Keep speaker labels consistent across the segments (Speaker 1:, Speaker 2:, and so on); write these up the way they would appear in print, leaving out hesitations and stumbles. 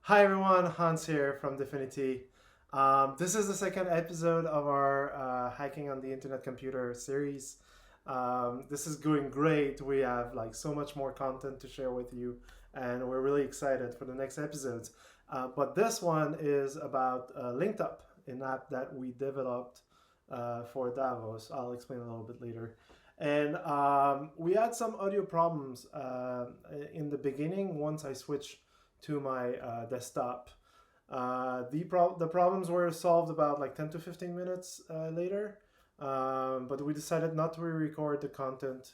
Speaker 1: Hi everyone, Hans here from DFINITY. This is the second episode of our Hacking on the Internet Computer series. This is going great. We have so much more content to share with you, and we're really excited for the next episodes. But this one is about LinkedUp, an app that we developed for Davos. I'll explain a little bit later. And we had some audio problems in the beginning once I switched to my desktop. The problems were solved about 10 to 15 minutes later, but we decided not to re-record the content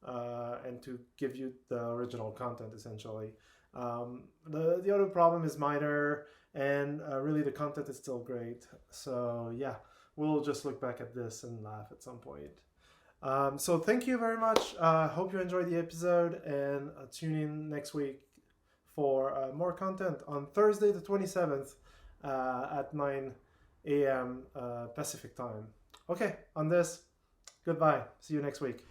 Speaker 1: and to give you the original content essentially. The other problem is minor, and really the content is still great. So yeah, we'll just look back at this and laugh at some point. So thank you very much. Hope you enjoyed the episode, and tune in next week for more content on Thursday the 27th at 9 a.m. Pacific time. Okay, on this, goodbye. See you next week.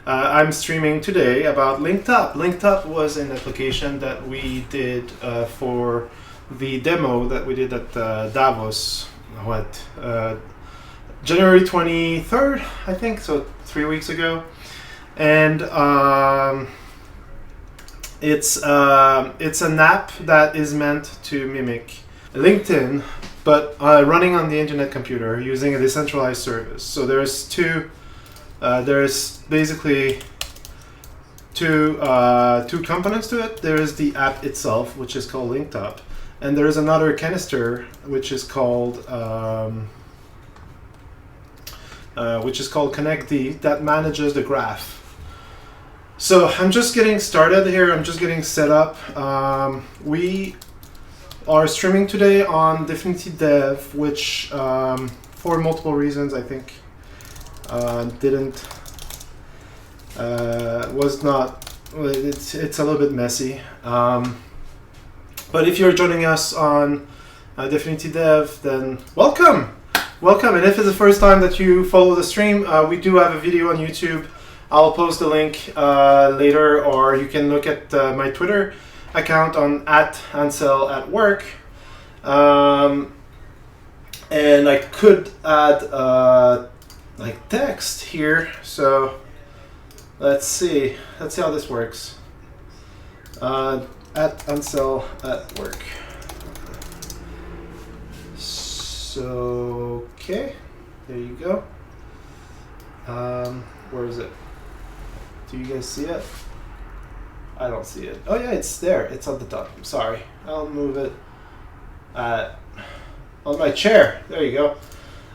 Speaker 1: I'm streaming today about LinkedUp. LinkedUp was an application that we did for the demo that we did at Davos. January 23rd, I think, so 3 weeks ago. And it's an app that is meant to mimic LinkedIn, but running on the internet computer using a decentralized service. So there's basically two components to it. There is the app itself, which is called LinkedUp, and there is another canister, which is called ConnectD, that manages the graph. So I'm just getting started here. I'm just getting set up. We are streaming today on DFINITY Dev, which for multiple reasons I think was not. It's a little bit messy. But if you're joining us on DFINITY Dev, then welcome. And if it's the first time that you follow the stream, we do have a video on YouTube. I'll post the link later, or you can look at my Twitter account on @AnselAtWork. And I could add text here. So let's see how this works. @AnselAtWork. So okay, there you go. Where is it? Do you guys see it? I don't see it. Oh yeah, it's there. It's on the top. I'm sorry. I'll move it on my chair. There you go.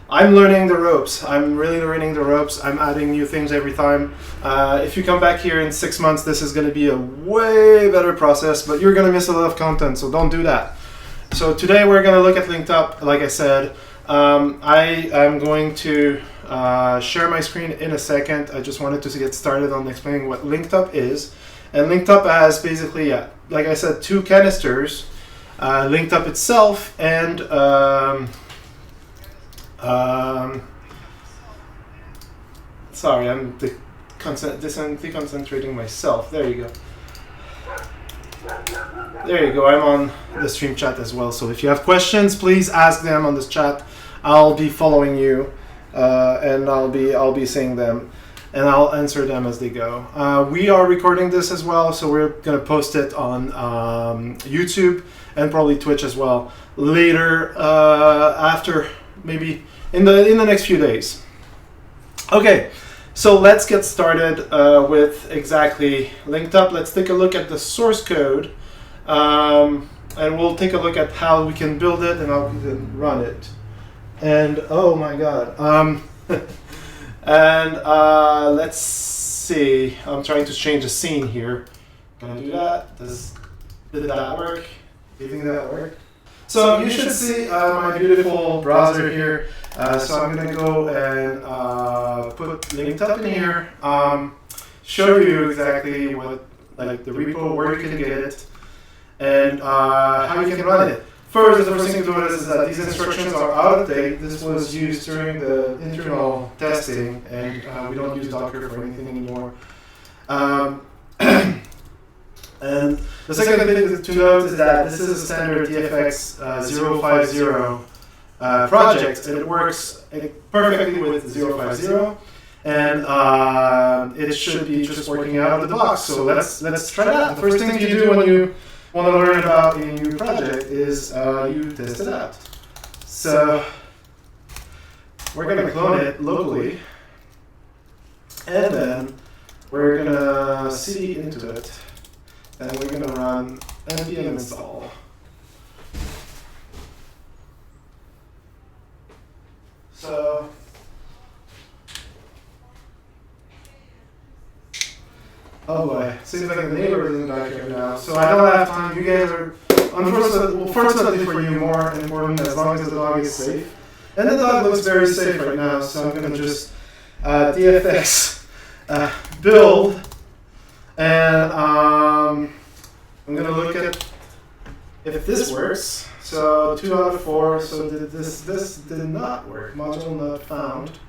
Speaker 1: I'm learning the ropes. I'm really learning the ropes. I'm adding new things every time. If you come back here in 6 months, this is going to be a way better process, but you're going to miss a lot of content, so don't do that. So today we're going to look at LinkedUp. Like I said, I am going to share my screen in a second. I just wanted to get started on explaining what LinkedUp is. And LinkedUp has basically, like I said, two canisters. LinkedUp itself and sorry, I'm deconcentrating myself. There you go. There you go. I'm on the stream chat as well. So if you have questions, please ask them on this chat. I'll be following you, and I'll be seeing them, and I'll answer them as they go. We are recording this as well, so we're gonna post it on YouTube and probably Twitch as well later, after maybe in the next few days. Okay. So let's get started with exactly LinkedUp. Let's take a look at the source code, and we'll take a look at how we can build it and how we can run it. And oh my god. And let's see. I'm trying to change the scene here. Gonna do that. Did that work? Do you think that worked? So you should see my beautiful browser here. So I'm going to go and put LinkedUp in here, show you exactly what, the repo, where you can get it, and how you can run it. First, the first thing to notice is that these instructions are out of date. This was used during the internal testing, and we don't use Docker for anything anymore. And the second thing to note is that this is a standard DFX 050 project, and it works perfectly with 050, and it should be just working out of the box. So let's try that. The first thing you do when you want to learn about a new project is you test it out. So we're going to clone it locally, and then we're going to cd into it, and we're going to run npm install. So oh boy, seems like the neighbor isn't back here now. So I don't have time. You guys are, fortunately for you, more important as long as the dog is safe. And the dog looks very safe right now, so I'm going to just DFX build, and I'm going to look at if this works. So 2 out of 4, so this did not work. Module not found.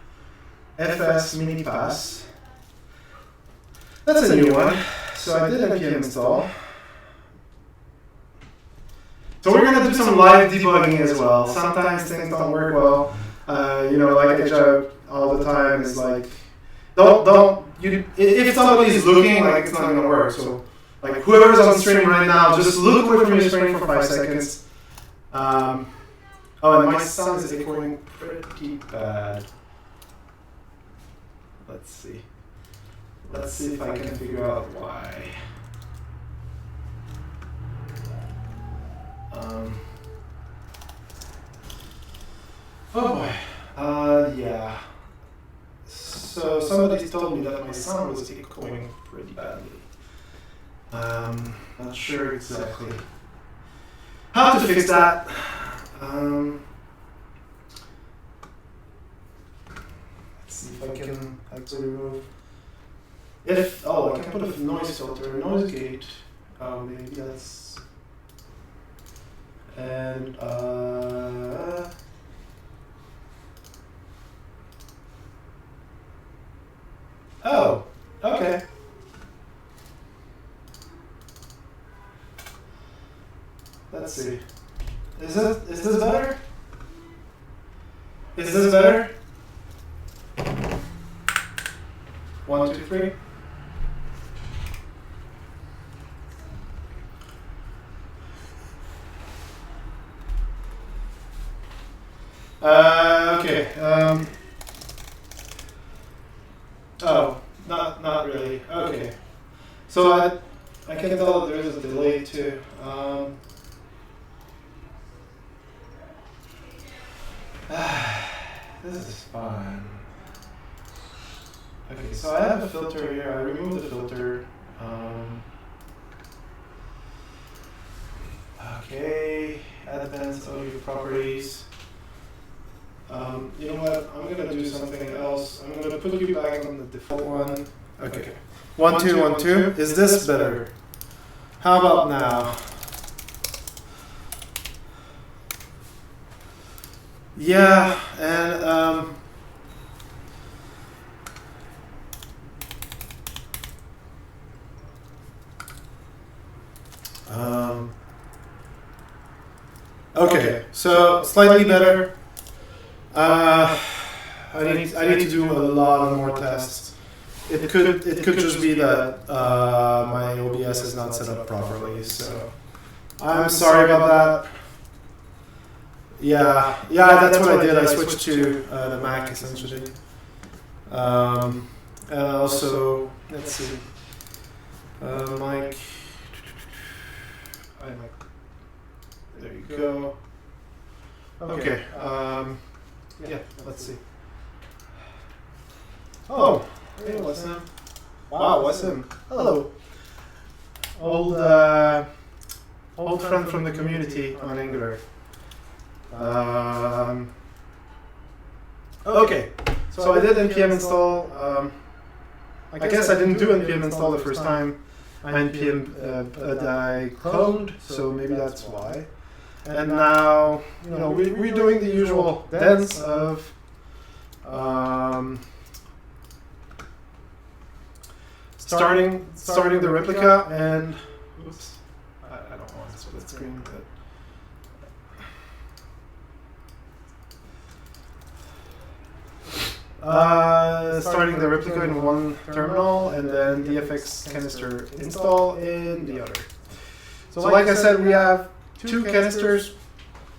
Speaker 1: FS mini pass. That's a new one. So I did npm install. So we're going to do some live debugging as well. Sometimes things don't work well. Like I joke all the time, is like, if somebody's looking, like, it's not going to work. So like whoever's on stream right now, just look away from your screen for 5 seconds. And my sound is echoing pretty bad. Let's see. Let's see if I can figure out why. Oh boy. Yeah. So somebody told me that my sound was echoing pretty badly. Not sure exactly how to fix that. Let's see if I can actually remove. I can put a noise filter, noise gate. Maybe that's. And oh, okay. Let's see. Is this better? Is this better? 1, 2, 3. Okay. Oh, not really. Okay. So I can tell that there is a delay too. This is fun. Okay, so I have a filter here. I removed the filter. Okay, advanced audio properties. You know what? I'm gonna do something else. I'm gonna put you back on the default one. Okay. 1, 2, 1, 2. Is this better? How about now? Yeah, and okay, so slightly better. I need to do a lot more tests. It could just be that my OBS is not set up properly. So I'm sorry about that. Yeah, that's what I did. I switched to the Mac essentially. And also, let's see, Mike. There you go. Okay. Yeah, let's see. Oh, hey, Wasim. Wow, Wasim. Hello. Old friend from the community on Angular. Okay, so I did npm install. I guess I didn't do npm install the first time. I cloned, so maybe that's why. And now, we're doing the usual dance of starting the replica and Oops, I don't want to split screen, but. Starting the replica in one terminal and then DFX canister install in the other. So like I said, we have two canisters.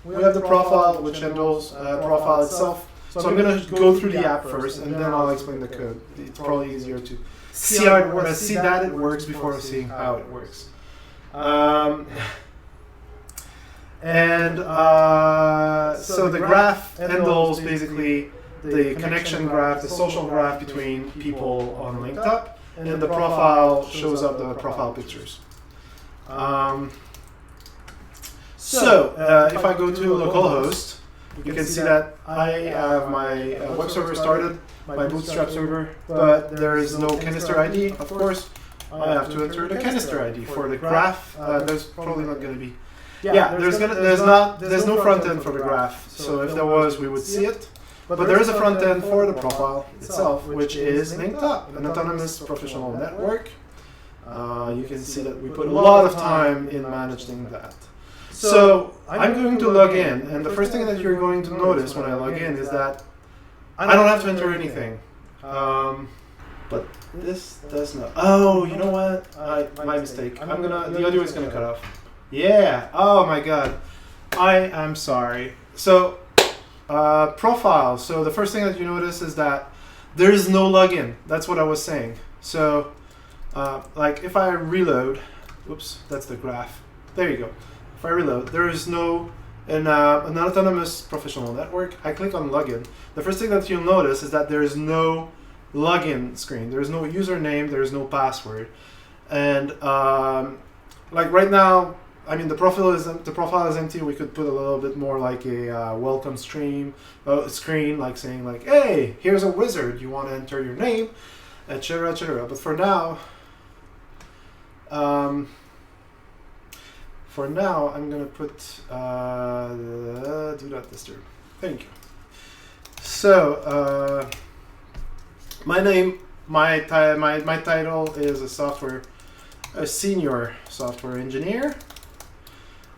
Speaker 1: We have the profile, which handles profile itself. So I'm going to go through the app first, and then I'll explain the code. It's probably easier to see how it works, see that it works before seeing how it works. So the graph handles basically the connection graph, the social graph between people on LinkedUp, and the profile shows up the profile pictures. If I go to localhost, you can see that I have my web server started, my bootstrap server, but there is no canister ID, of course. I have to enter the canister ID. For the graph, there's probably not going to be. Yeah, there's no front end for the graph. So if there was, we would see it. But there is a front end for the profile itself, which is LinkedUp, an autonomous professional network. You can see that we put a lot of time in managing that. So I'm going to log in, and the first thing that you're going to notice when I log in is that I don't have to enter anything. But this does not. Oh, you know what? My mistake. The audio is gonna cut off. Yeah. Oh my God. I am sorry. So. Profile. So the first thing that you notice is that there is no login. That's what I was saying. So like if I reload, whoops, that's the graph. There you go. If I reload, there is no an autonomous professional network. I click on login. The first thing that you'll notice is that there is no login screen. There is no username. There is no password. And like right now, I mean, the profile is empty. We could put a little bit more like a welcome screen, like saying like, "Hey, here's a wizard. You want to enter your name, etc., etc." But for now, I'm gonna put do not disturb. Thank you. So my name, my title is a senior software engineer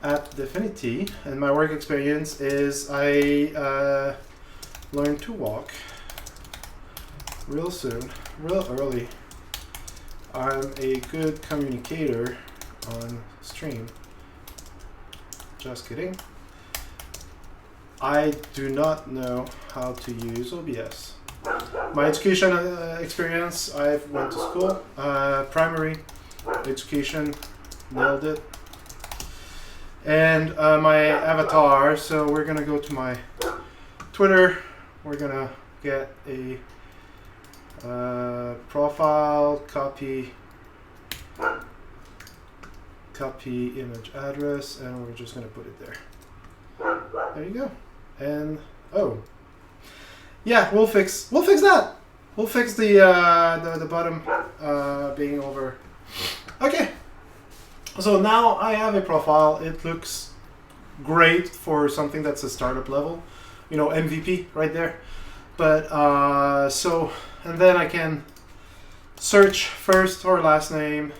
Speaker 1: at DFINITY, and my work experience is I learned to walk real soon, real early. I'm a good communicator on stream. Just kidding. I do not know how to use OBS. My education experience, I went to school, primary education, nailed it. And my avatar, so we're gonna go to my Twitter. We're gonna get a profile, copy image address, and we're just gonna put it there. There you go. And oh, yeah, we'll fix that. We'll fix the bottom being over. Okay. So now I have a profile. It looks great for something that's a startup level, you know, MVP right there. But and then I can search first or last name.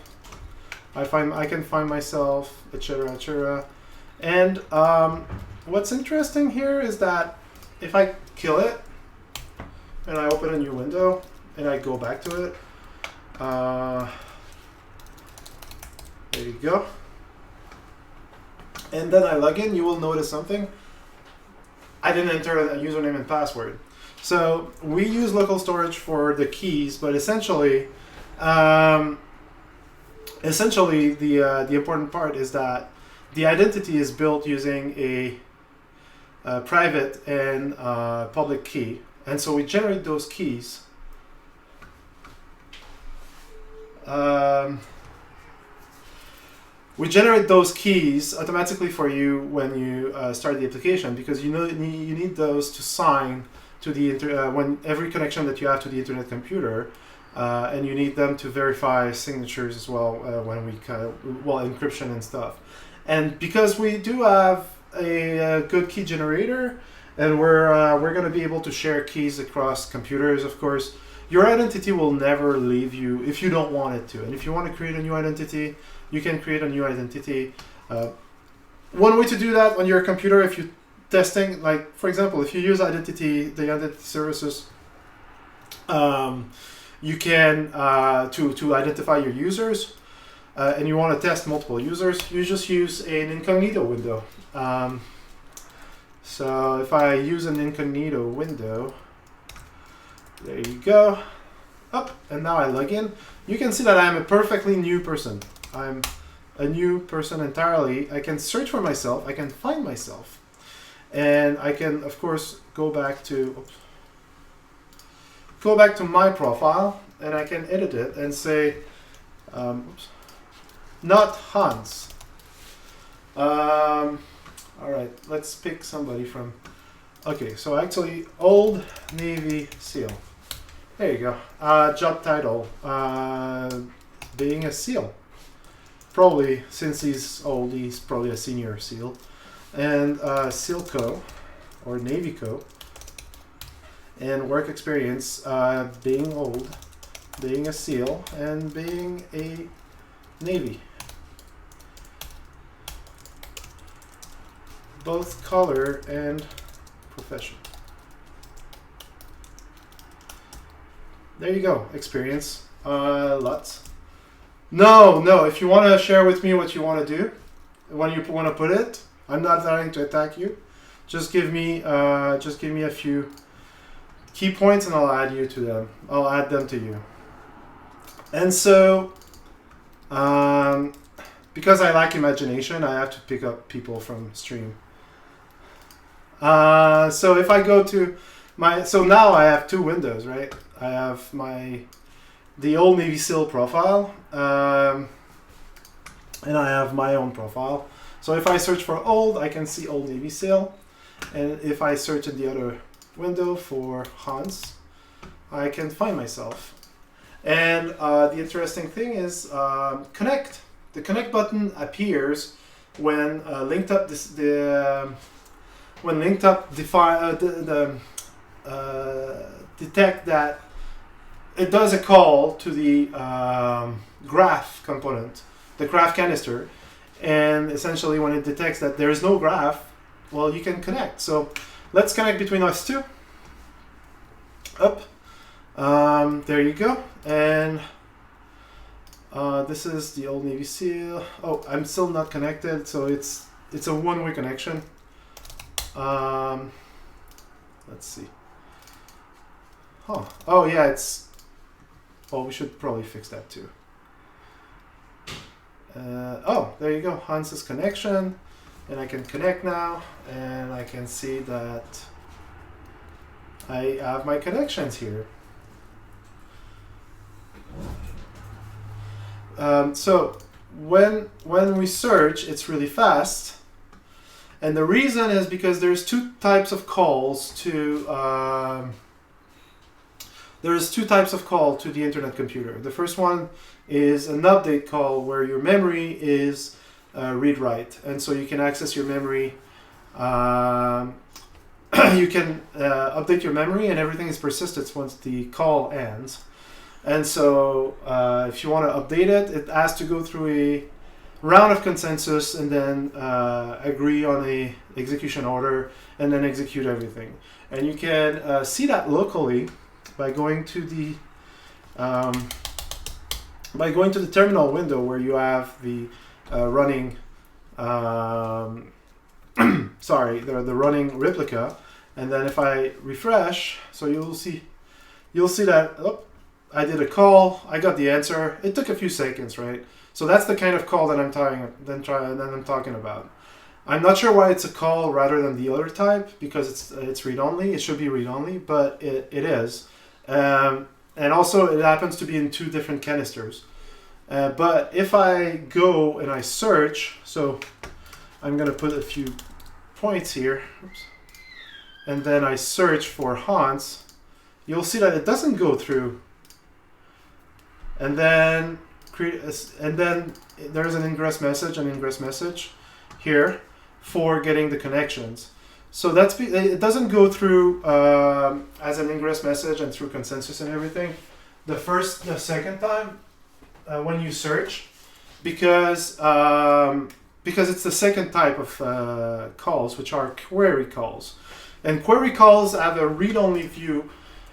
Speaker 1: I can find myself, etc., etc. And what's interesting here is that if I kill it and I open a new window and I go back to it. There you go. And then I log in, you will notice something. I didn't enter a username and password. So we use local storage for the keys, but essentially the important part is that the identity is built using a private and public key. And so we generate those keys. We generate those keys automatically for you when you start the application, because you need those to sign to the when every connection that you have to the internet computer, and you need them to verify signatures as well when we encryption and stuff. And because we do have a good key generator, and we're going to be able to share keys across computers, of course, your identity will never leave you if you don't want it to. And if you want to create a new identity, you can create a new identity. One way to do that on your computer, if you're testing, like for example, if you use the identity services, you can to identify your users, and you want to test multiple users, you just use an incognito window. So if I use an incognito window, there you go. And now I log in. You can see that I'm a perfectly new person. I'm a new person entirely. I can search for myself. I can find myself. And I can, of course, go back to my profile, and I can edit it and say, not Hans. All right, let's pick somebody from. Okay, so actually, Old Navy SEAL. There you go. Job title, being a SEAL. Probably, since he's old, he's probably a senior SEAL. And SEAL Co, or Navy Co. And work experience, being old, being a SEAL, and being a Navy. Both color and profession. There you go, experience, lots. No, if you want to share with me what you want to do, when you want to put it, I'm not trying to attack you. Just give me a few key points and I'll add you to them. I'll add them to you. And so, because I lack imagination, I have to pick up people from stream. So if I go to so now I have two windows, right? I have the old Navy SEAL profile, and I have my own profile. So if I search for old, I can see old Navy SEAL. And if I search in the other window for Hans, I can find myself. And the interesting thing is connect. The connect button appears when LinkedUp detect that it does a call to the graph component, the graph canister, and essentially when it detects that there is no graph, well, you can connect. So let's connect between us two. There you go. And this is the old Navy SEAL. Oh, I'm still not connected, so it's a one-way connection. Let's see. Oh yeah, it's. Well, we should probably fix that too. There you go, Hans's connection, and I can connect now, and I can see that I have my connections here. So when we search, it's really fast, and the reason is because there's two types of calls to. There's two types of call to the internet computer. The first one is an update call where your memory is read-write. And so you can access your memory. You can update your memory and everything is persisted once the call ends. And so if you want to update it, it has to go through a round of consensus and then agree on a execution order and then execute everything. And you can see that locally by going to the terminal window where you have the running the running replica, and then if I refresh, so you'll see that I did a call, I got the answer. It took a few seconds, right? So that's the kind of call that I'm talking about. I'm not sure why it's a call rather than the other type, because it's read-only. It should be read-only, but it is. And also it happens to be in two different canisters. But if I go and I search, so I'm going to put a few points here, and then I search for Hans, you'll see that it doesn't go through. And then there's an ingress message here for getting the connections. So it doesn't go through as an ingress message and through consensus and everything. The second time when you search, because it's the second type of calls, which are query calls. And query calls have a read-only view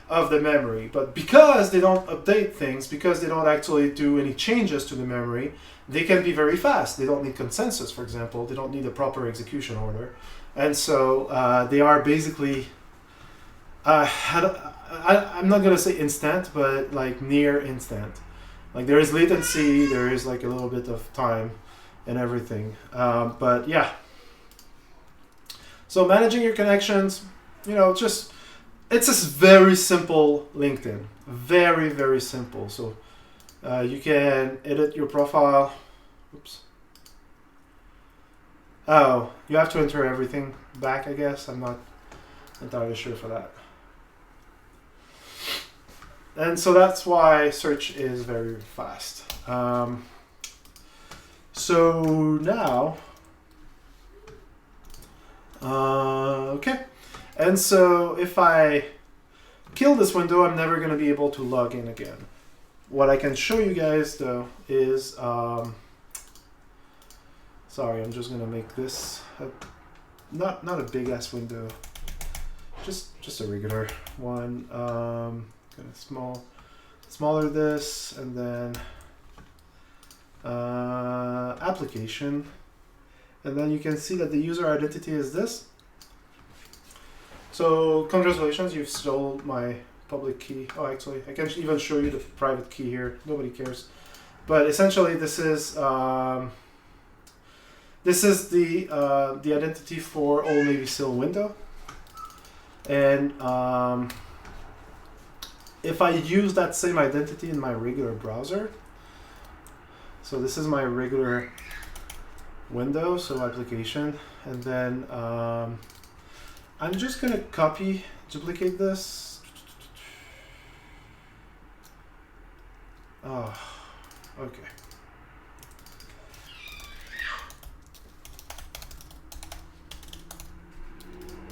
Speaker 1: of the memory, but because they don't update things, because they don't actually do any changes to the memory, they can be very fast. They don't need consensus, for example. They don't need a proper execution order. And so they are basically, I'm not going to say instant, but like near instant. Like there is latency, there is like a little bit of time and everything. But yeah. So managing your connections, just, it's a very simple LinkedIn. Very, very simple. So you can edit your profile. Oops. Oh, you have to enter everything back, I guess. I'm not entirely sure for that. And so that's why search is very fast. So now, okay. And so if I kill this window, I'm never going to be able to log in again. What I can show you guys though is, sorry, I'm just going to make this not a big ass window, just a regular one. Kind of smaller this, and then application, and then you can see that the user identity is this. So congratulations, you've stole my public key. Oh, actually, I can even show you the private key here. Nobody cares. But essentially, this is the identity for Old Navy SEAL window. And if I use that same identity in my regular browser, so this is my regular window, so application, and then I'm just going to duplicate this. Oh, okay.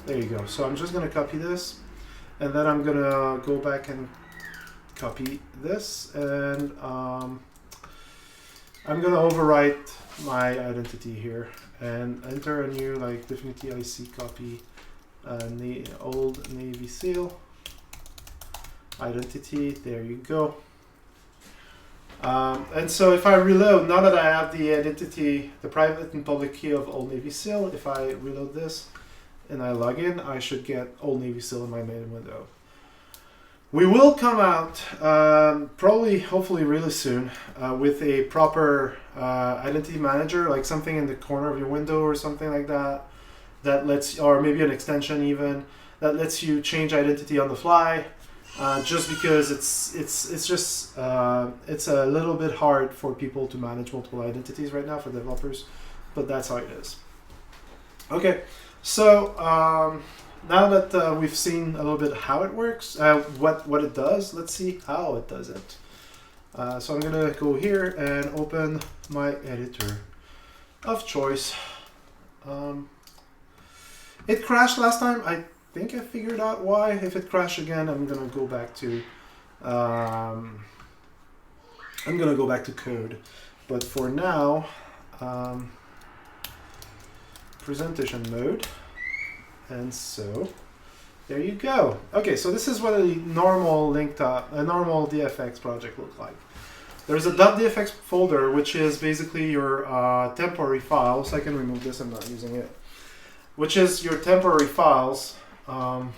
Speaker 1: There you go. So I'm just going to copy this, and then I'm going to go back and copy this, and I'm going to overwrite my identity here and enter a new like DFINITY IC copy. Old Navy SEAL identity, there you go. And so if I reload, now that I have the identity, the private and public key of Old Navy SEAL, if I reload this and I log in, I should get Old Navy SEAL in my main window. We will come out, probably, hopefully really soon, with a proper identity manager, like something in the corner of your window or something like that. That lets, or maybe an extension even, that lets you change identity on the fly, just because it's a little bit hard for people to manage multiple identities right now for developers, but that's how it is. Okay, so now that we've seen a little bit how it works, what it does, let's see how it does it. So I'm gonna go here and open my editor of choice. It crashed last time. I think I figured out why. If it crashed again, I'm gonna go back to code. But for now, presentation mode, and so there you go. Okay, so this is what a normal a normal DFX project looks like. There's a .dfx folder, which is basically your temporary files. I can remove this. I'm not using it. Which is your temporary files, and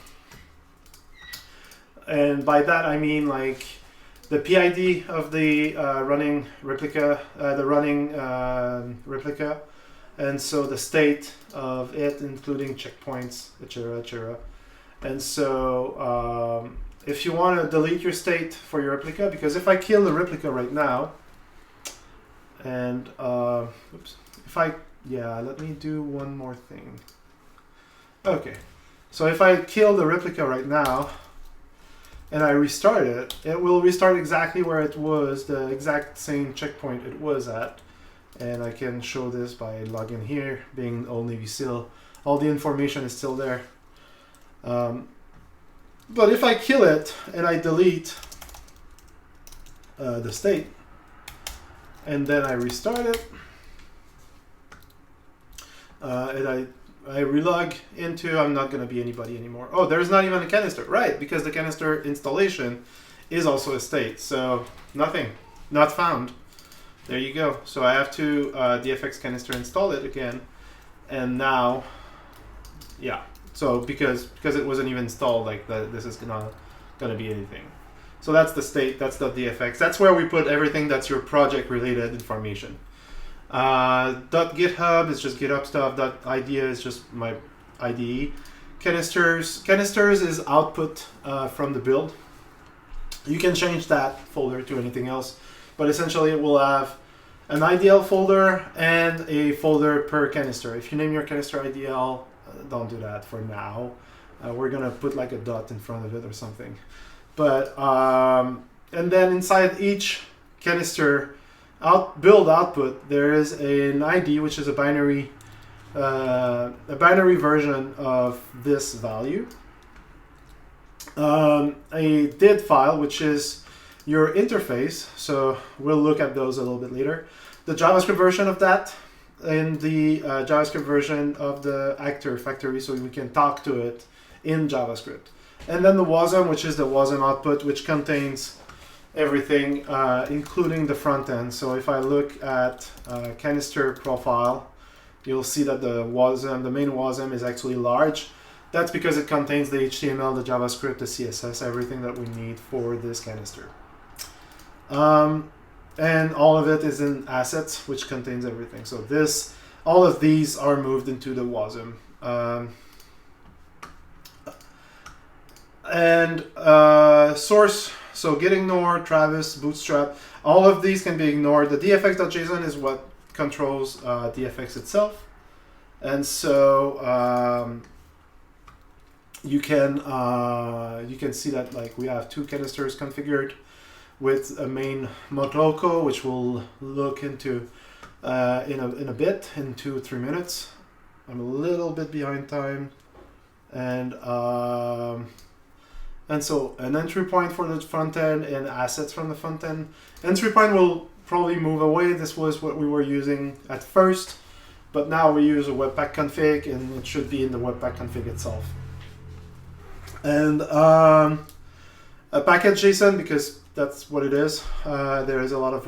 Speaker 1: by that I mean like the PID of the running replica, and so the state of it, including checkpoints, etc., etc. And so if you want to delete your state for your replica, because if I kill the replica right now, and let me do one more thing. Okay, so if I kill the replica right now and I restart it, it will restart exactly where it was, the exact same checkpoint it was at. And I can show this by logging here, being Old Navy SEAL. All the information is still there. But if I kill it and I delete the state, and then I restart it, and I relog into, I'm not going to be anybody anymore. Oh, there's not even a canister, right? Because the canister installation is also a state. So nothing, not found. There you go. So I have to DFX canister install it again, and now, yeah. So because it wasn't even installed, like this is not gonna be anything. So that's the state. That's the DFX. That's where we put everything that's your project related information. .github is just GitHub stuff. .idea is just my IDE. Canisters is output from the build. You can change that folder to anything else, but essentially it will have an IDL folder and a folder per canister. If you name your canister IDL, don't do that for now. We're gonna put like a dot in front of it or something. But and then inside each canister build output, there is an ID, which is a binary version of this value. A did file, which is your interface. So we'll look at those a little bit later. The JavaScript version of that, and the JavaScript version of the actor factory, so we can talk to it in JavaScript. And then the WASM, which is the WASM output, which contains everything, including the front end. So if I look at canister profile, you'll see that the WASM, the main WASM, is actually large. That's because it contains the HTML, the JavaScript, the CSS, everything that we need for this canister. And all of it is in assets, which contains everything. So all of these are moved into the WASM. Source, so git ignore, Travis, Bootstrap, all of these can be ignored. The dfx.json is what controls dfx itself. And so you can see that like we have two canisters configured with a main Motoko, which we'll look into in a bit, in 2-3 minutes. I'm a little bit behind time, and so an entry point for the front end and assets from the front end. Entry point will probably move away. This was what we were using at first, but now we use a webpack config, and it should be in the webpack config itself. And a package JSON, because that's what it is. There is a lot of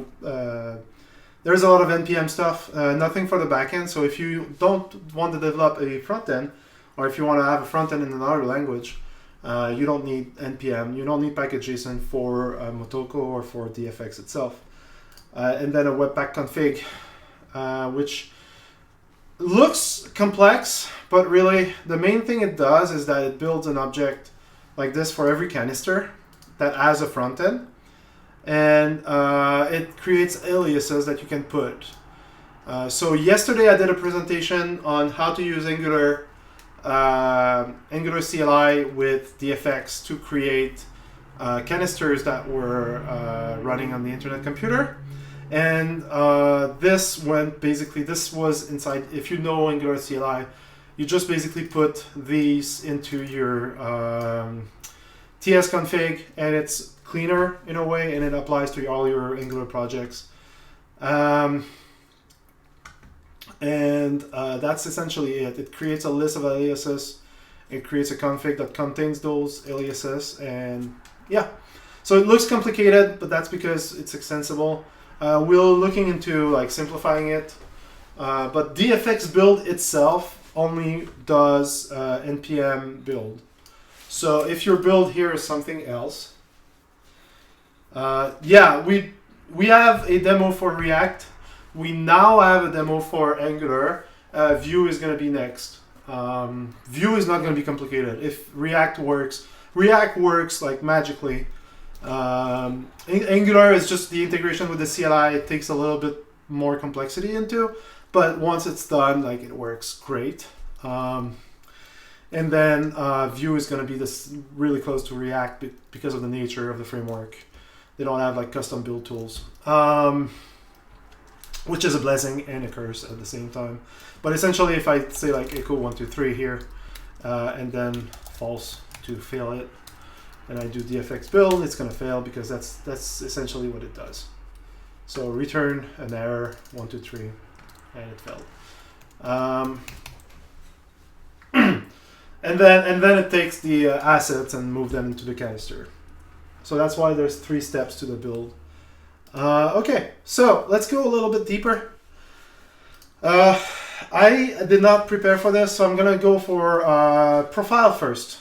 Speaker 1: npm stuff. Nothing for the backend. So if you don't want to develop a front end, or if you want to have a front end in another language, you don't need npm. You don't need package JSON for Motoko or for DFX itself. And then a webpack config, which looks complex, but really the main thing it does is that it builds an object like this for every canister that has a front end, and it creates aliases that you can put. So yesterday I did a presentation on how to use Angular CLI with DFX to create canisters that were running on the internet computer. And this was inside. If you know Angular CLI, you just basically put these into your TS config, and it's cleaner in a way, and it applies to all your Angular projects. And that's essentially it. It creates a list of aliases. It creates a config that contains those aliases, and yeah. So it looks complicated, but that's because it's extensible. We're looking into like simplifying it, but DFX build itself only does npm build. So if your build here is something else, yeah, we have a demo for React. We now have a demo for Angular. Vue is going to be next. Vue is not going to be complicated. If React works like magically. Angular is just the integration with the CLI. It takes a little bit more complexity into, but once it's done, like it works great. And then Vue is going to be this really close to React because of the nature of the framework. They don't have like custom build tools, which is a blessing and a curse at the same time. But essentially, if I say like echo 1, 2, 3 here, and then false to fail it, and I do DFX build, it's going to fail because that's essentially what it does. So return an error 1, 2, 3, and it failed. And then it takes the assets and move them into the canister. So that's why there's 3 steps to the build. Okay, so let's go a little bit deeper. I did not prepare for this, so I'm gonna go for profile first.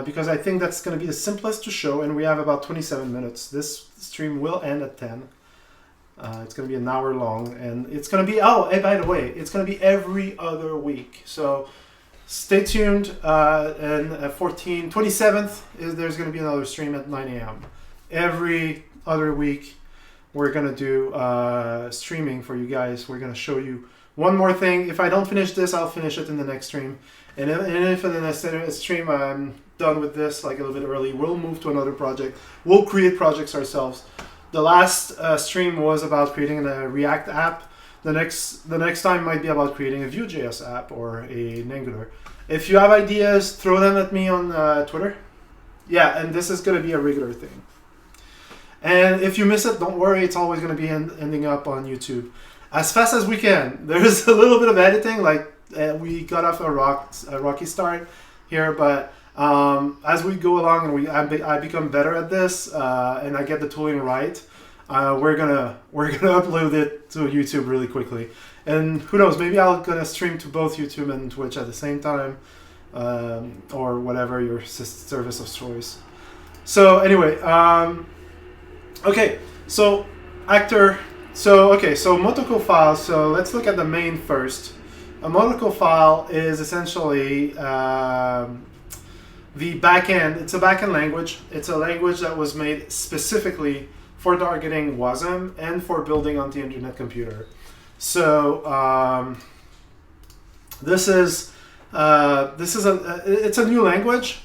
Speaker 1: Because I think that's gonna be the simplest to show, and we have about 27 minutes. This stream will end at 10. It's gonna be an hour long, and it's gonna be, oh, and by the way, it's gonna be every other week. So stay tuned, and 27th, there's gonna be another stream at 9 a.m. Every other week, we're gonna do streaming for you guys. We're gonna show you one more thing. If I don't finish this, I'll finish it in the next stream. And if in the next stream I'm done with this, like a little bit early, we'll move to another project. We'll create projects ourselves. The last stream was about creating a React app. The next time might be about creating a Vue.js app or an Angular. If you have ideas, throw them at me on Twitter. Yeah, and this is going to be a regular thing. And if you miss it, don't worry. It's always going to be ending up on YouTube as fast as we can. There's a little bit of editing, like we got off a rocky start here, but as we go along and I become better at this and I get the tooling right, we're gonna upload it to YouTube really quickly. And who knows, maybe I'm gonna stream to both YouTube and Twitch at the same time, or whatever your service of choice. So anyway, okay, so actor. So Motoko file. So let's look at the main first. A Motoko file is essentially the backend. It's a backend language. It's a language that was made specifically for targeting WASM and for building on the internet computer. So it's a new language.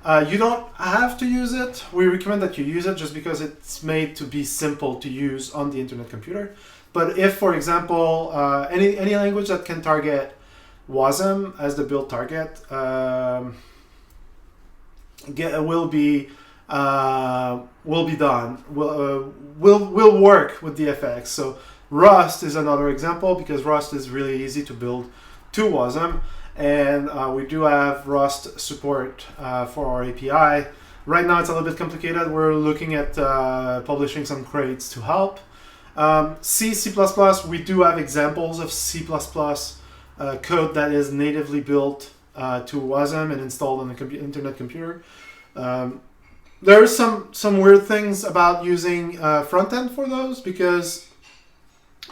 Speaker 1: You don't have to use it. We recommend that you use it just because it's made to be simple to use on the internet computer. But if, for example, any language that can target WASM as the build target will be done. Will work with DFX. So Rust is another example because Rust is really easy to build to WASM. And we do have Rust support for our API. Right now it's a little bit complicated. We're looking at publishing some crates to help. C++, we do have examples of C++ code that is natively built to WASM and installed on the internet computer. There are some weird things about using front-end for those because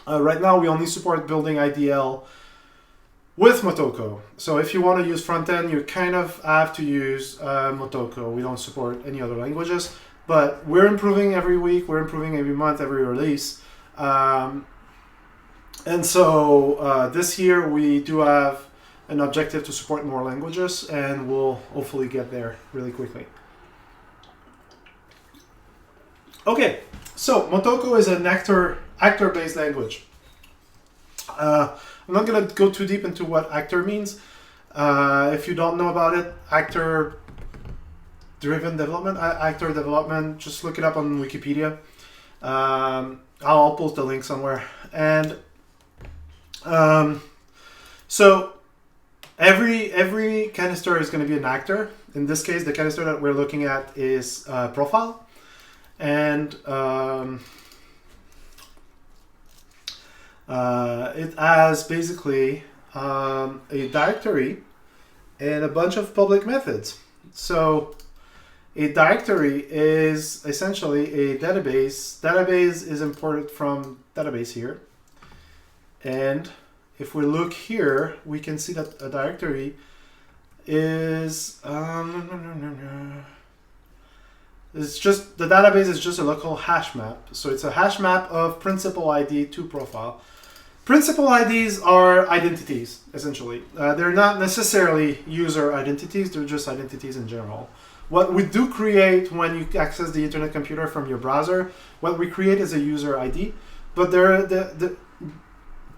Speaker 1: right now we only support building IDL with Motoko. So if you want to use front-end, you kind of have to use Motoko. We don't support any other languages, but we're improving every week. We're improving every month, every release. And so this year we do have an objective to support more languages, and we'll hopefully get there really quickly. Okay, so Motoko is an actor-based language. I'm not going to go too deep into what actor means. If you don't know about it, actor-driven development, actor development, just look it up on Wikipedia. I'll post the link somewhere. And so every canister is going to be an actor. In this case, the canister that we're looking at is profile. And it has basically a directory and a bunch of public methods. So a directory is essentially a database. Database is imported from database here. And if we look here, we can see that a directory is it's just, the database is just a local hash map. So it's a hash map of principal ID to profile. Principal IDs are identities, essentially. They're not necessarily user identities, they're just identities in general. What we do create when you access the internet computer from your browser, what we create is a user ID, but the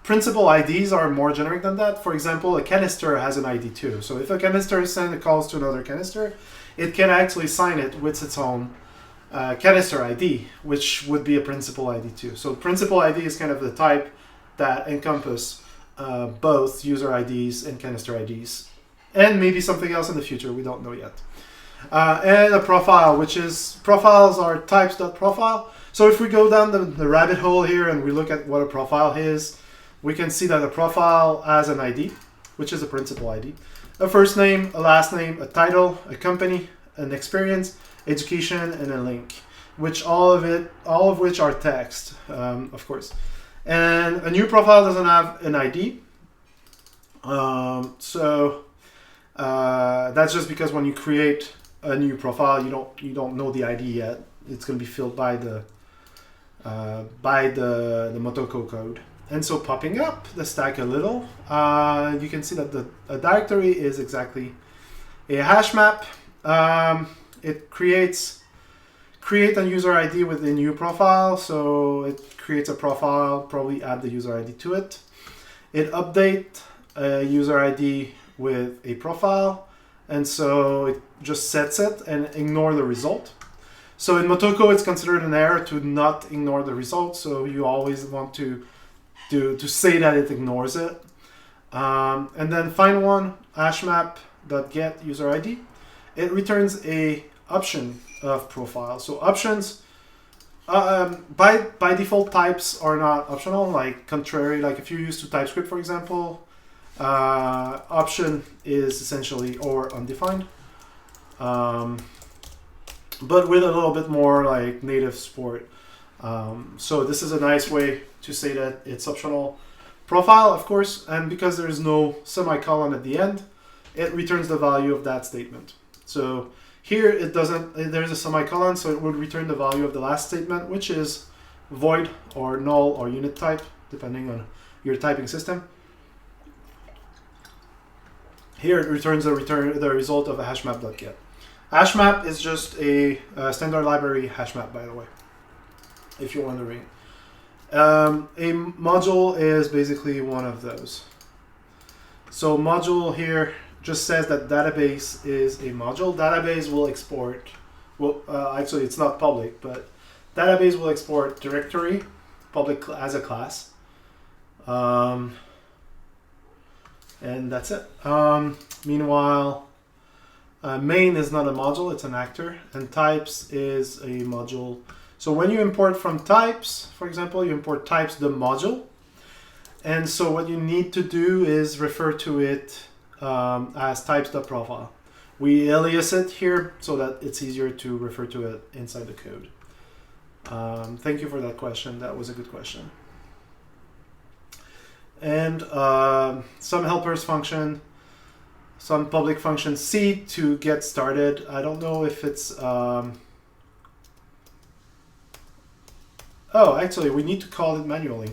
Speaker 1: principal IDs are more generic than that. For example, a canister has an ID too. So if a canister sends calls to another canister, it can actually sign it with its own canister ID, which would be a principal ID too. So principal ID is kind of the type that encompass both user IDs and canister IDs, and maybe something else in the future. We don't know yet. And a profile, which is, profiles are types.profile. So if we go down the rabbit hole here and we look at what a profile is, we can see that a profile has an ID, which is a principal ID, a first name, a last name, a title, a company, an experience, education, and a link, which all of which are text, of course. And a new profile doesn't have an ID. That's just because when you create a new profile, you don't know the ID yet. It's going to be filled by the Motoko code. And so popping up the stack a little, you can see that a directory is exactly a hash map. It create a user ID with a new profile. So it creates a profile, probably add the user ID to it. It update a user ID with a profile. And so it just sets it and ignore the result. So in Motoko, it's considered an error to not ignore the result. So you always want to say that it ignores it. And then find one, hashmap.get user ID. It returns a option of profile. So options, by default, types are not optional, like contrary, like if you use to TypeScript, for example, option is essentially or undefined. But with a little bit more like native support. So this is a nice way to say that it's optional. Profile, of course, and because there is no semicolon at the end, it returns the value of that statement. So here it doesn't, there's a semicolon, so it would return the value of the last statement, which is void or null or unit type, depending on your typing system. Here it returns the result of a hashmap.get. Hashmap is just a standard library hashmap, by the way, if you're wondering. A module is basically one of those. So module here just says that database is a module. Database will export, actually it's not public, but database will export directory, public as a class. And that's it. Meanwhile, main is not a module, it's an actor, and types is a module. So when you import from types, for example, you import types the module. And so what you need to do is refer to it as types.profile. We alias it here so that it's easier to refer to it inside the code. Thank you for that question. That was a good question. And some helpers function, some public function C to get started. I don't know if it's... Oh, actually, we need to call it manually.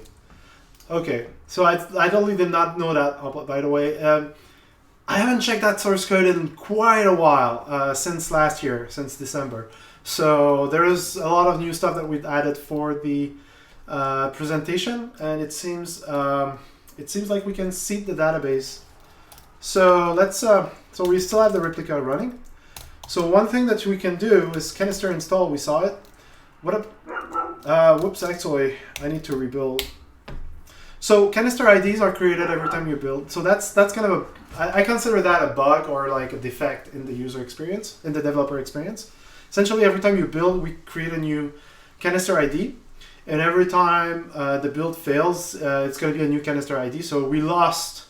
Speaker 1: Okay, so I totally did not know that, by the way. I haven't checked that source code in quite a while, since last year, since December. So there is a lot of new stuff that we've added for the presentation, and it seems like we can seed the database. So let's so we still have the replica running. So one thing that we can do is canister install. We saw it. Whoops, actually, I need to rebuild. So canister IDs are created every time you build. So that's kind of I consider that a bug or like a defect in the user experience, in the developer experience. Essentially, every time you build, we create a new canister ID. And every time the build fails, it's going to be a new canister ID. So we lost,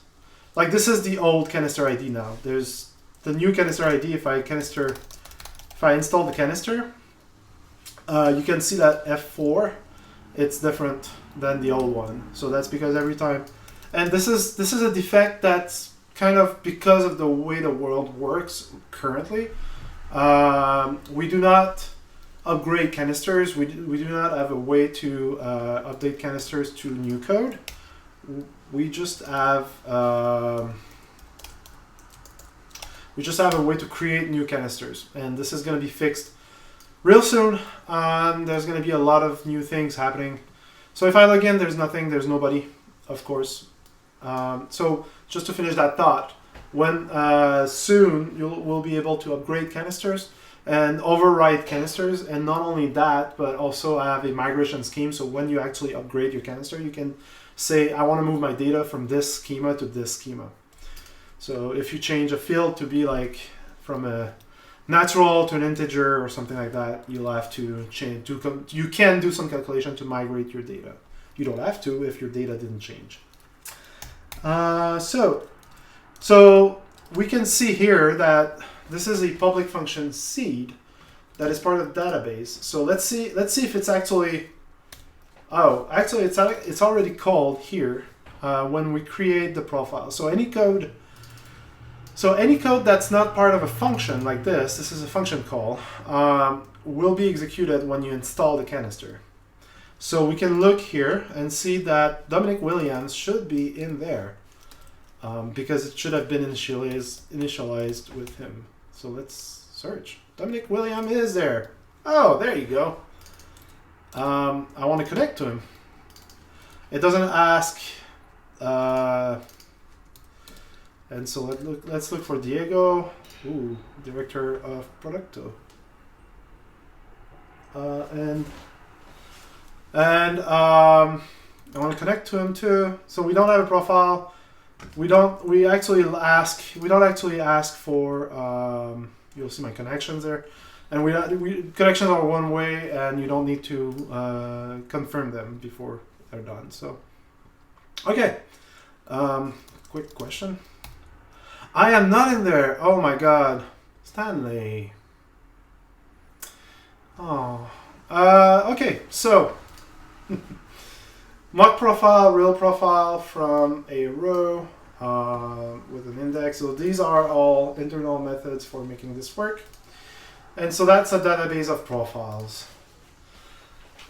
Speaker 1: like this is the old canister ID now. There's the new canister ID. If I install the canister, you can see that F4, it's different than the old one. So that's because every time, and this is a defect that's kind of because of the way the world works currently. We do not upgrade canisters. We do not have a way to update canisters to new code. We just have a way to create new canisters, and this is going to be fixed real soon. There's going to be a lot of new things happening. So if I log in, there's nothing, there's nobody, of course. So just to finish that thought, when soon we'll be able to upgrade canisters, and overwrite canisters. And not only that, but also have a migration scheme. So when you actually upgrade your canister, you can say, I want to move my data from this schema to this schema. So if you change a field to be like from a natural to an integer or something like that, you'll have to change. You can do some calculation to migrate your data. You don't have to if your data didn't change. So we can see here that this is a public function seed that is part of the database. So let's see if it's actually. Oh, actually, it's already called here when we create the profile. So any code that's not part of a function like this is a function call, will be executed when you install the canister. So we can look here and see that Dominic Williams should be in there because it should have been initialized with him. So let's search. Dominic Williams is there. Oh, there you go. I want to connect to him. It doesn't ask. And so let's look for Diego. Ooh, director of Producto. And I want to connect to him too. So we don't have a profile. We don't actually ask for. You'll see my connections there, and connections are one way, and you don't need to confirm them before they're done. So, okay. Quick question. I am not in there. Oh my God, Stanley. Oh. Okay. So. Mock profile, real profile from a row with an index. So these are all internal methods for making this work. And so that's a database of profiles.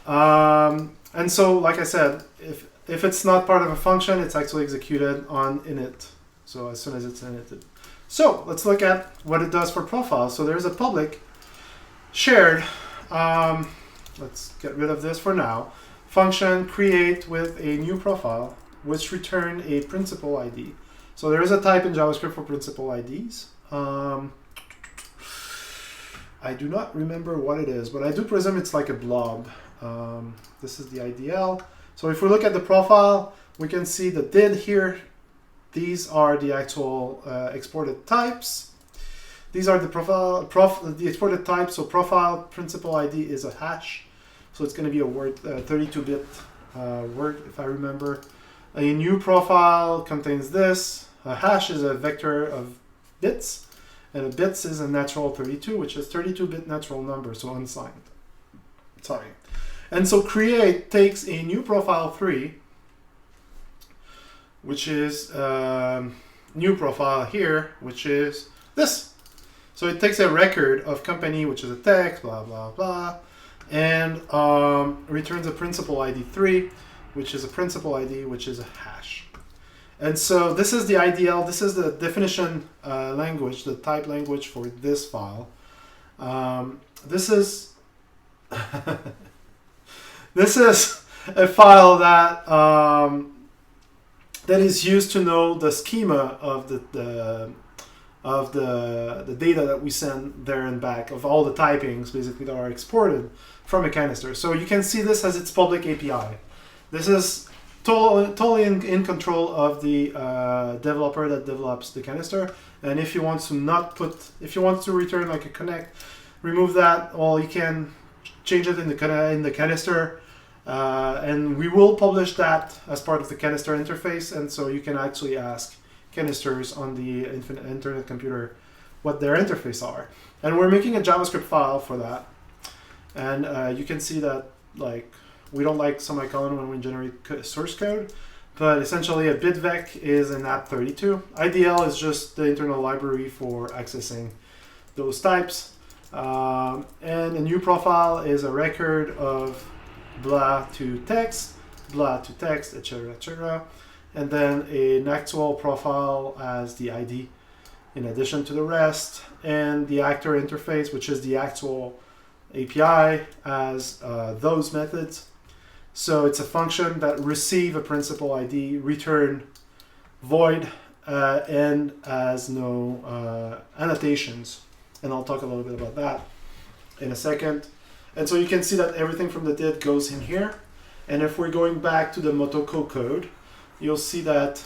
Speaker 1: And so, like I said, if it's not part of a function, it's actually executed on init. So as soon as it's init. So let's look at what it does for profiles. So there's a public shared. Let's get rid of this for now. Function create with a new profile, which return a principal ID. So there is a type in JavaScript for principal IDs. I do not remember what it is, but I do presume it's like a blob. This is the IDL. So if we look at the profile, we can see the did here. These are the actual exported types. These are the the exported types. So profile principal ID is a hash. So it's going to be a word, 32-bit word, if I remember. A new profile contains this. A hash is a vector of bits, and a bits is a natural 32, which is 32-bit natural number, so unsigned. Sorry. And so create takes a new profile 3, which is new profile here, which is this. So it takes a record of company, which is a text, blah, blah, blah, and returns a principal ID 3, which is a principal ID, which is a hash. And so this is the IDL, this is the definition language, the type language for this file. This is this is a file that that is used to know the schema of the data that we send there and back, of all the typings basically that are exported from a canister. So you can see this as its public API. This is totally in control of the developer that develops the canister. And if you want to return like a connect, remove that, well, you can change it in the canister. And we will publish that as part of the canister interface. And so you can actually ask canisters on the internet computer what their interface are. And we're making a JavaScript file for that. And you can see that like we don't like semicolon when we generate source code, but essentially a bitvec is an app32. IDL is just the internal library for accessing those types. And a new profile is a record of blah to text, etc., etc. And then an actual profile as the ID in addition to the rest, and the actor interface, which is the actual API, as those methods. So it's a function that receive a principal ID, return void, and has no annotations. And I'll talk a little bit about that. in a second. And so you can see that everything from the did goes in here. And if we're going back to the Motoko code, you'll see that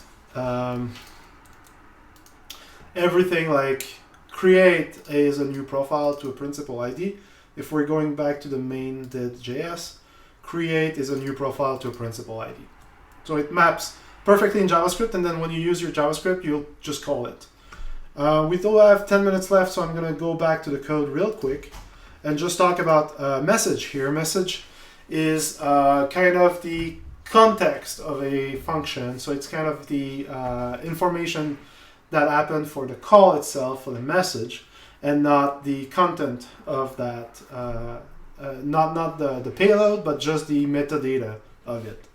Speaker 1: everything like create is a new profile to a principal ID. If we're going back to the main did.js, create is a new profile to a principal ID. So it maps perfectly in JavaScript, and then when you use your JavaScript, you'll just call it. We do have 10 minutes left, so I'm going to go back to the code real quick and just talk about message here. Message is kind of the context of a function. So it's kind of the information that happened for the call itself, for the message, and not the content of that, not the payload, but just the metadata of it.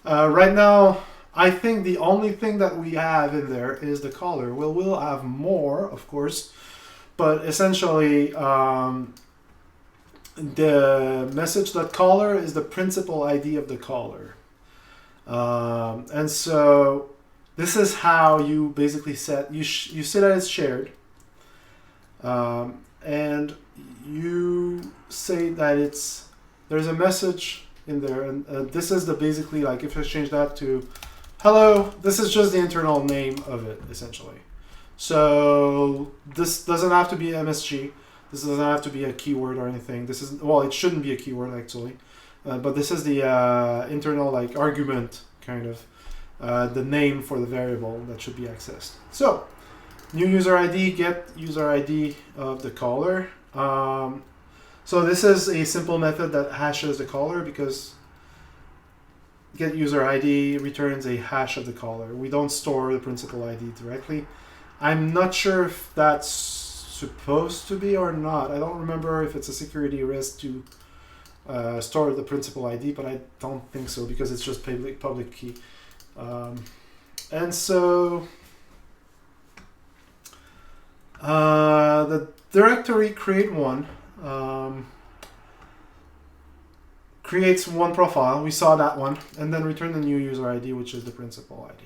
Speaker 1: Right now, I think the only thing that we have in there is the caller. We'll have more, of course, but essentially the message.caller is the principal ID of the caller. And so this is how you basically set, you say that it's shared, and you say that there's a message in there, and this is the basically, like if I change that to hello, this is just the internal name of it, essentially. So this doesn't have to be MSG. This doesn't have to be a keyword or anything. This is, well, it shouldn't be a keyword actually, but this is the internal like argument, kind of the name for the variable that should be accessed. So new user ID, get user ID of the caller. So this is a simple method that hashes the caller, because get user ID returns a hash of the caller. We don't store the principal ID directly. I'm not sure if that's supposed to be or not. I don't remember if it's a security risk to store the principal ID, but I don't think so, because it's just public key. And so the directory create one creates one profile. We saw that one, and then return the new user ID, which is the principal ID.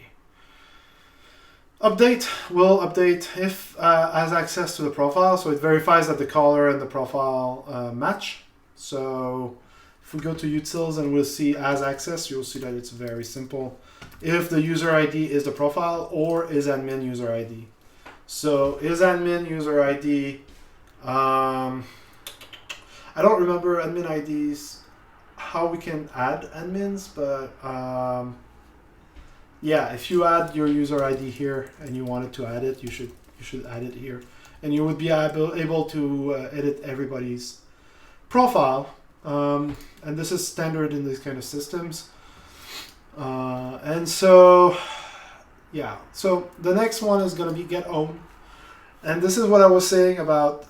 Speaker 1: Update will update if has access to the profile, so it verifies that the caller and the profile match. So if we go to utils and we'll see as access, you'll see that it's very simple. If the user ID is the profile or is admin user ID. So is admin user ID, I don't remember admin IDs, how we can add admins, but yeah, if you add your user ID here and you wanted to add it, you should add it here, and you would be able to edit everybody's profile, and this is standard in these kind of systems. And so yeah, so the next one is going to be get own, and this is what I was saying about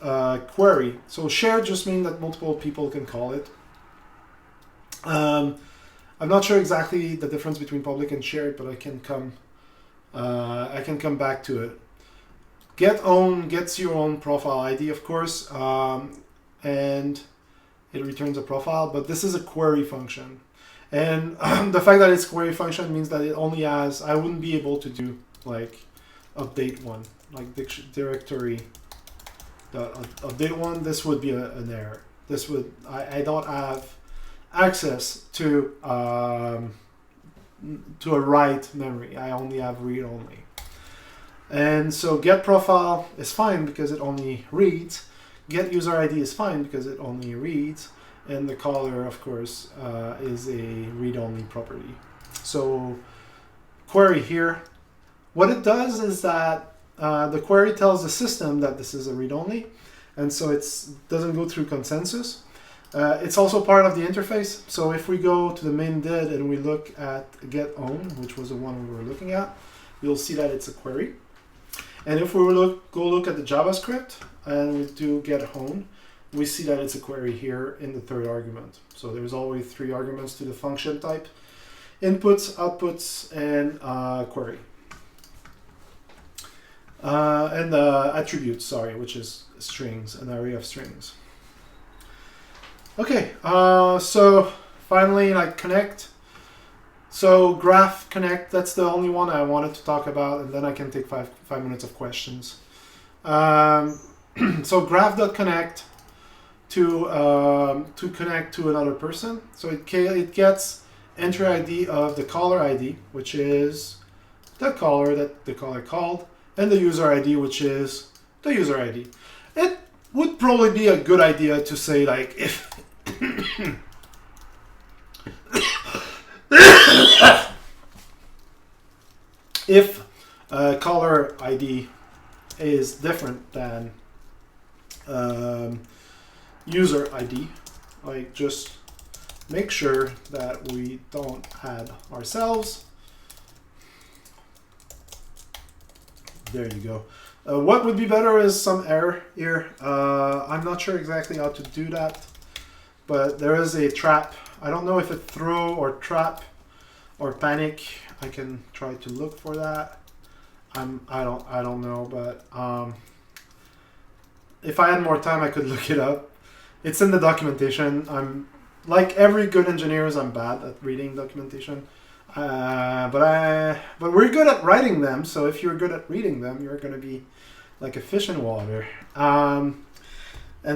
Speaker 1: query. So shared just means that multiple people can call it. I'm not sure exactly the difference between public and shared, but I can come back to it. Get own gets your own profile ID, of course, and it returns a profile, but this is a query function. And the fact that it's query function means that it only has, I wouldn't be able to do like update one, like directory update one. This would be an error. This would, I don't have access to a write memory. I only have read only. And so get profile is fine because it only reads. Get user ID is fine because it only reads. And the caller, of course, is a read-only property. So query here, what it does is that the query tells the system that this is a read-only, and so it doesn't go through consensus. It's also part of the interface. So if we go to the main did and we look at get own, which was the one we were looking at, you'll see that it's a query. And if we go look at the JavaScript and we do get own, we see that it's a query here in the third argument. So there's always 3 arguments to the function type: inputs, outputs, and query. And attributes, sorry, which is strings, an array of strings. Okay, so finally, like connect. So graph connect, that's the only one I wanted to talk about, and then I can take five minutes of questions. So graph.connect to connect to another person. So it gets entry ID of the caller ID, which is the caller that the caller called, and the user ID, which is the user ID. It would probably be a good idea to say, like, if caller ID is different than user ID, like, just make sure that we don't add ourselves. There you go. What would be better is some error here. I'm not sure exactly how to do that, but there is a trap. I don't know if it's throw or trap or panic. I can try to look for that. I don't know, but if I had more time, I could look it up. It's in the documentation. I'm like every good engineer, I'm bad at reading documentation. But we're good at writing them. So if you're good at reading them, you're going to be like a fish in water. And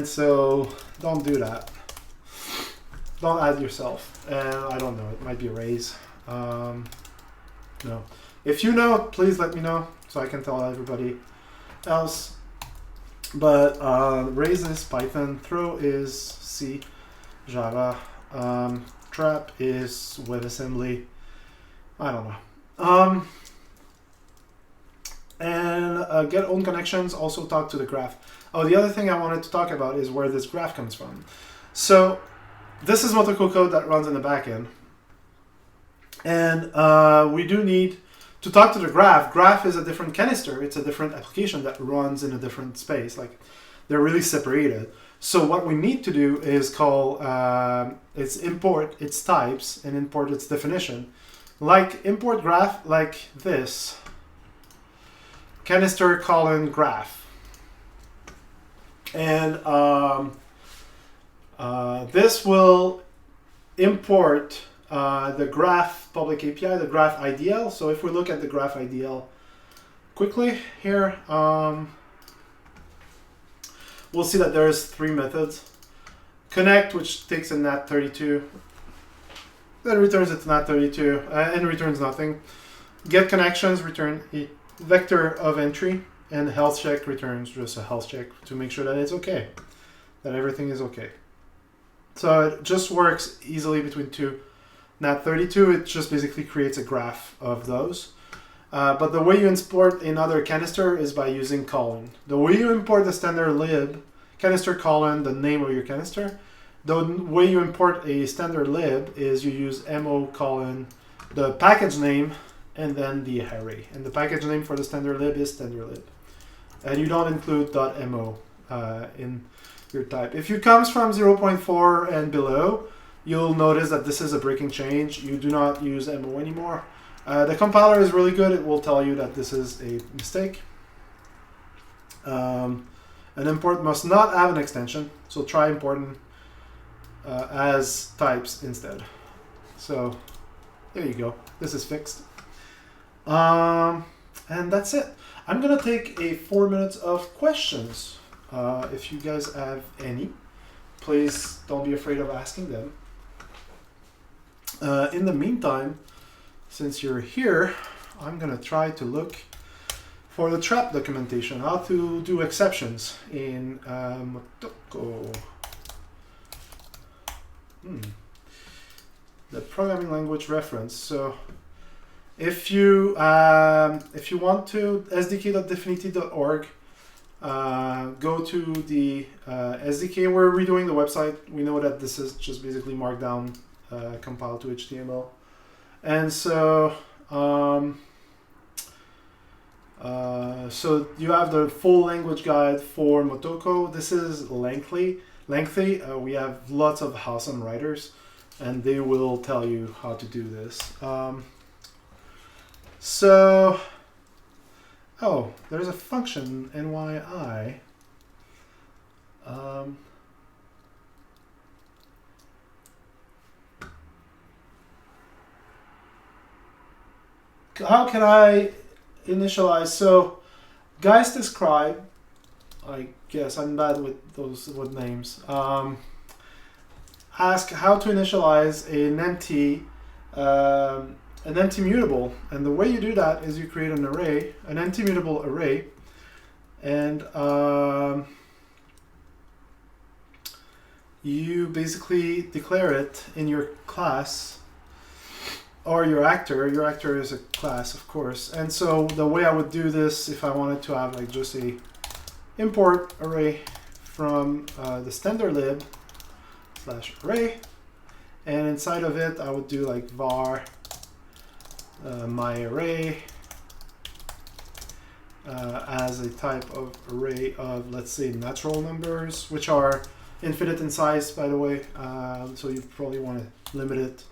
Speaker 1: so don't do that. Don't add yourself. I don't know. It might be a raise. No. If you know, please let me know so I can tell everybody else. But raise is Python. Throw is C, Java. Trap is WebAssembly. I don't know. And get own connections, also talk to the graph. Oh, the other thing I wanted to talk about is where this graph comes from. So this is Motoko code that runs in the backend. And we do need to talk to the graph. Graph is a different canister. It's a different application that runs in a different space. Like, they're really separated. So what we need to do is call it's import its types and import its definition. Like import graph, like this. Canister colon graph. And this will import the graph public API, the graph IDL. So if we look at the graph IDL quickly here, we'll see that there's 3 methods. Connect, which takes a NAT32, then returns its NAT32 and returns nothing. Get connections, return a vector of entry, and health check returns just a health check to make sure that it's okay, that everything is okay. So it just works easily between 2 NAT32. It just basically creates a graph of those. But the way you import another canister is by using colon. The way you import the standard lib, canister colon, the name of your canister. The way you import a standard lib is you use mo colon, the package name, and then the array. And the package name for the standard lib is standard lib. And you don't include .mo in your type. If it comes from 0.4 and below, you'll notice that this is a breaking change. You do not use mo anymore. The compiler is really good. It will tell you that this is a mistake. An import must not have an extension, so try importing as types instead. So there you go. This is fixed. And that's it. I'm gonna take a 4 minutes of questions. If you guys have any, please don't be afraid of asking them. In the meantime, since you're here, I'm gonna try to look for the trap documentation, how to do exceptions in Motoko. The programming language reference. So if you want to, sdk.definity.org, go to the SDK. We're redoing the website. We know that this is just basically Markdown compiled to HTML. And so so you have the full language guide for Motoko. This is lengthy. We have lots of awesome writers, and they will tell you how to do this. So, oh, there's a function, NYI. How can I initialize? So, guys describe I guess I'm bad with those names. Ask how to initialize an empty mutable, and the way you do that is you create an array, an empty mutable array, and you basically declare it in your class or your actor. Your actor is a class, of course. And so the way I would do this, if I wanted to have like just a import array from the standard lib /array, and inside of it I would do like var my array as a type of array of, let's say, natural numbers, which are infinite in size, by the way, so you probably want to limit it.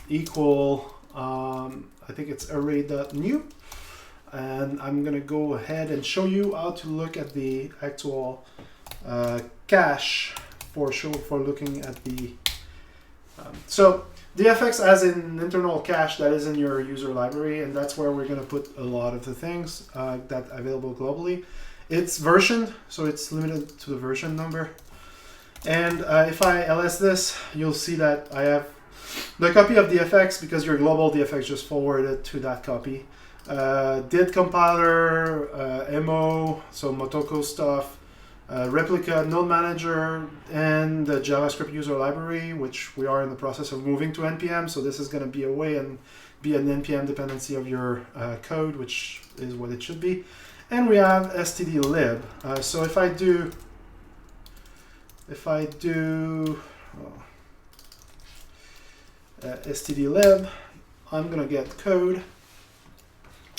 Speaker 1: Equal, I think it's array.new, and I'm gonna go ahead and show you how to look at the actual cache for looking at the so DFX has an internal cache that is in your user library, and that's where we're going to put a lot of the things that are available globally. It's versioned, so it's limited to the version number. And if I ls this, you'll see that I have the copy of DFX, because your global DFX just forwarded to that copy. Did compiler, MO, so Motoko stuff, replica, node manager, and the JavaScript user library, which we are in the process of moving to NPM. So this is going to be a way and be an NPM dependency of your code, which is what it should be. And we have stdlib. So if I do stdlib, I'm going to get code.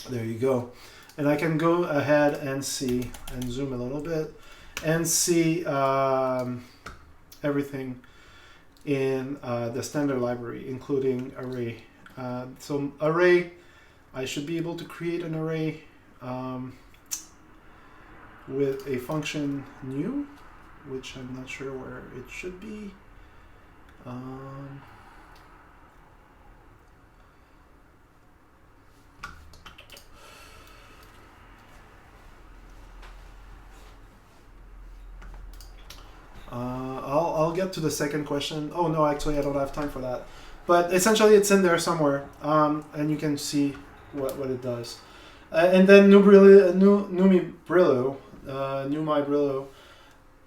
Speaker 1: There you go. And I can go ahead and see, and zoom a little bit, and see everything in the standard library, including array. So array, I should be able to create an array with a function new, which I'm not sure where it should be. I'll get to the second question. Oh no, actually I don't have time for that. But essentially it's in there somewhere, and you can see what it does. And then Numi Brillo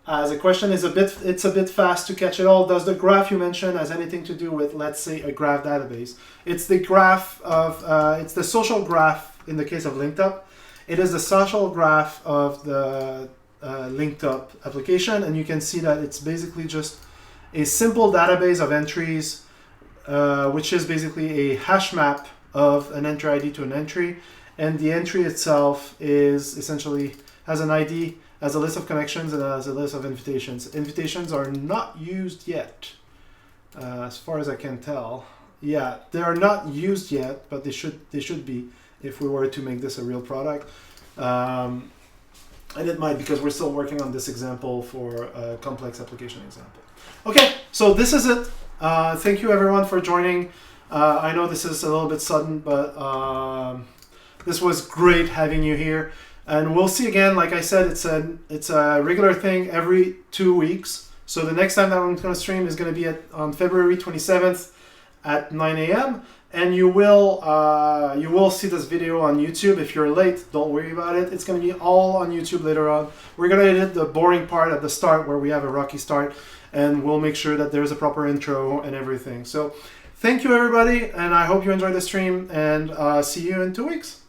Speaker 1: as a question is it's a bit fast to catch it all. Does the graph you mentioned has anything to do with, let's say, a graph database? It's the graph of it's the social graph in the case of LinkedUp. It is the social graph of the LinkedUp application, and you can see that it's basically just a simple database of entries, which is basically a hash map of an entry ID to an entry, and the entry itself is essentially has an ID, has a list of connections, and has a list of invitations. Invitations are not used yet, as far as I can tell. Yeah, they are not used yet, but they should be if we were to make this a real product. And it might, because we're still working on this example for a complex application example. Okay, so this is it. Thank you everyone for joining. I know this is a little bit sudden, but this was great having you here. And we'll see again. Like I said, it's a regular thing every 2 weeks. So the next time that I'm going to stream is going to be on February 27th at 9 a.m. And you will see this video on YouTube. If you're late, don't worry about it. It's going to be all on YouTube later on. We're going to edit the boring part at the start where we have a rocky start, and we'll make sure that there's a proper intro and everything. So thank you everybody, and I hope you enjoyed the stream, and see you in 2 weeks.